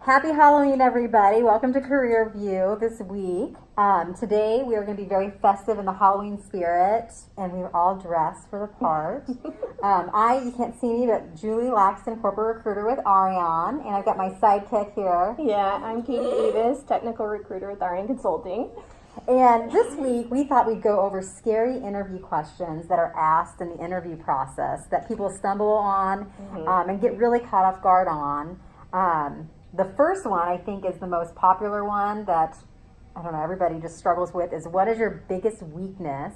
Happy Halloween, everybody. Welcome to Career View this week. Today we are going to be very festive in the Halloween spirit, and we are all dressed for the part. You can't see me, but Julie Laxton, corporate recruiter with Ariane, and I've got my sidekick here. Yeah, I'm Katie Avis, technical recruiter with Ariane Consulting. And this week we thought we'd go over scary interview questions that are asked in the interview process that people stumble on and get really caught off guard on. The first one, I think, is the most popular one that, I don't know, everybody just struggles with is, what is your biggest weakness?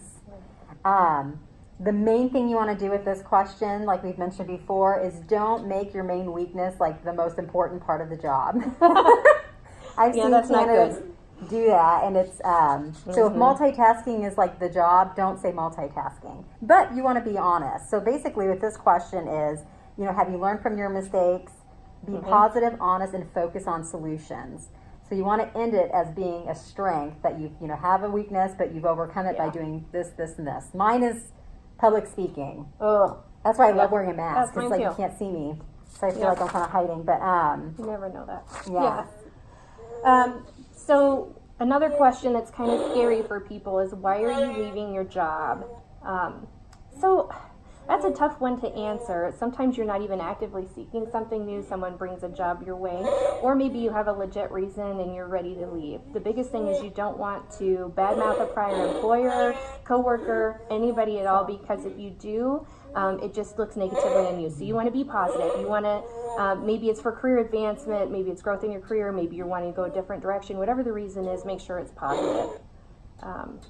The main thing you want to do with this question, like we've mentioned before, is don't make your main weakness like the most important part of the job. I've seen candidates do that, and it's, so if multitasking is like the job, don't say multitasking. But you want to be honest. So basically what this question is, have you learned from your mistakes? Be positive, honest, and focus on solutions. So you want to end it as being a strength that you have a weakness, but you've overcome it by doing this, this, and this. Mine is public speaking. Oh, that's why I love wearing a mask. It's like you can't see me, so I feel like I'm kind of hiding. But you never know that. Yeah. So another question that's kind of scary for people is, why are you leaving your job? So that's a tough one to answer. Sometimes you're not even actively seeking something new. Someone brings a job your way, or maybe you have a legit reason and you're ready to leave. The biggest thing is you don't want to badmouth a prior employer, coworker, anybody at all, because if you do, it just looks negatively on you. So you want to be positive. You want to, maybe it's for career advancement, maybe it's growth in your career, maybe you're wanting to go a different direction. Whatever the reason is, make sure it's positive.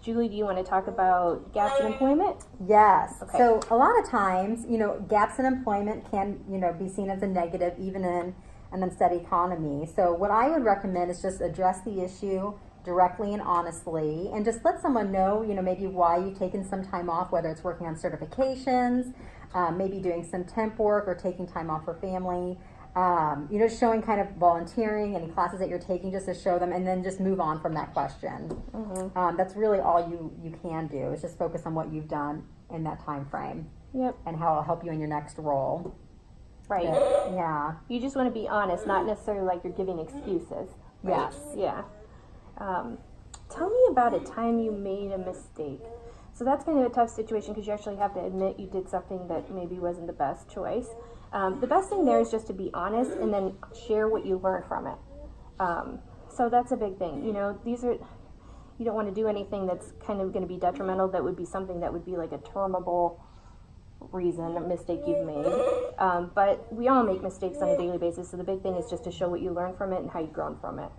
Julie, do you want to talk about gaps in employment? Yes. Okay. So a lot of times, gaps in employment can, be seen as a negative even in an unsteady economy. So what I would recommend is just address the issue directly and honestly, and just let someone know, maybe why you've taken some time off, whether it's working on certifications, maybe doing some temp work or taking time off for family. Showing kind of volunteering, any classes that you're taking, just to show them, and then just move on from that question. That's really all you can do, is just focus on what you've done in that time frame. Yep. And how it'll help you in your next role. Right. But, yeah. You just want to be honest, not necessarily like you're giving excuses. Right? Yes. Yeah. Tell me about a time you made a mistake. So that's kind of a tough situation because you actually have to admit you did something that maybe wasn't the best choice. The best thing there is just to be honest and then share what you learned from it. So that's a big thing. You don't want to do anything that's kind of going to be detrimental. That would be something that would be like a termable reason, a mistake you've made. But we all make mistakes on a daily basis. So the big thing is just to show what you learned from it and how you've grown from it.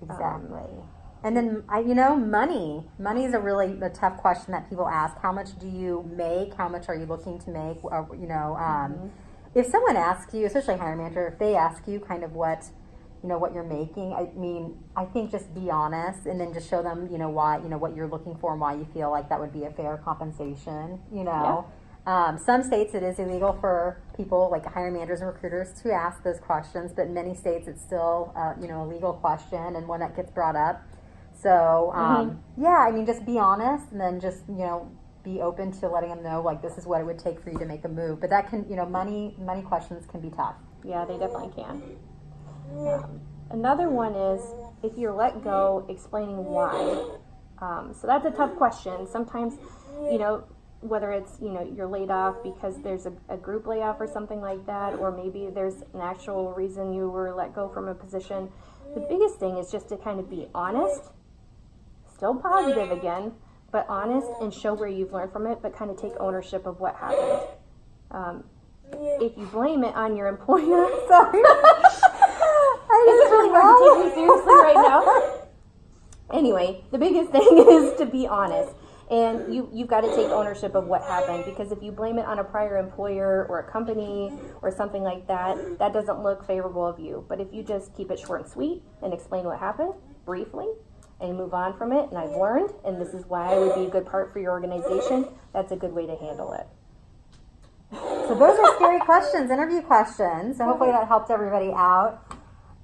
Exactly. And then, money. Money is a tough question that people ask. How much do you make? How much are you looking to make? If someone asks you, especially a hiring manager, if they ask you kind of what you're making, I think just be honest and then just show them, why, what you're looking for and why you feel like that would be a fair compensation, Yeah. Some states it is illegal for people like hiring managers and recruiters to ask those questions, but in many states it's still, a legal question and one that gets brought up. So, just be honest and then just, be open to letting them know, like, this is what it would take for you to make a move. But that can, money questions can be tough. Yeah, they definitely can. Another one is, if you're let go, explaining why. So that's a tough question. Sometimes, whether it's, you're laid off because there's a group layoff or something like that, or maybe there's an actual reason you were let go from a position. The biggest thing is just to kind of be honest, still positive again, but honest, and show where you've learned from it, but kind of take ownership of what happened. If you blame it on your employer, sorry, is it really hard to take me seriously right now? Anyway, the biggest thing is to be honest, and you've got to take ownership of what happened, because if you blame it on a prior employer or a company or something like that, that doesn't look favorable of you. But if you just keep it short and sweet and explain what happened briefly, and move on from it, and I've learned, and this is why I would be a good part for your organization, that's a good way to handle it. So those are scary questions, interview questions. So hopefully that helped everybody out.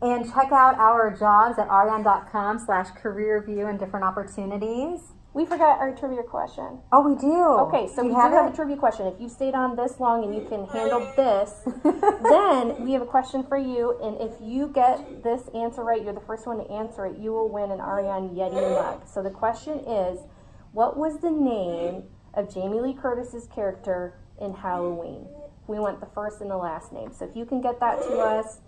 And check out our jobs at ariane.com/career view and different opportunities. We forgot our trivia question. Oh, we do. Okay, so Do we you do have a it? trivia question. If you stayed on this long and you can handle this, then we have a question for you. And if you get this answer right, you're the first one to answer it, you will win an Ariane Yeti mug. So the question is, what was the name of Jamie Lee Curtis's character in Halloween? We want the first and the last name. So if you can get that to us,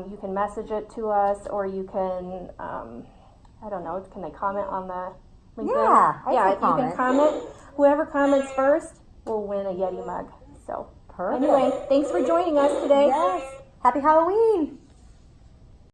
you can message it to us, or you can, I don't know, can they comment on the LinkedIn? Yeah, You can comment. Whoever comments first will win a Yeti mug. So Perfect. anyway, thanks for joining us today. Yes. Happy Halloween.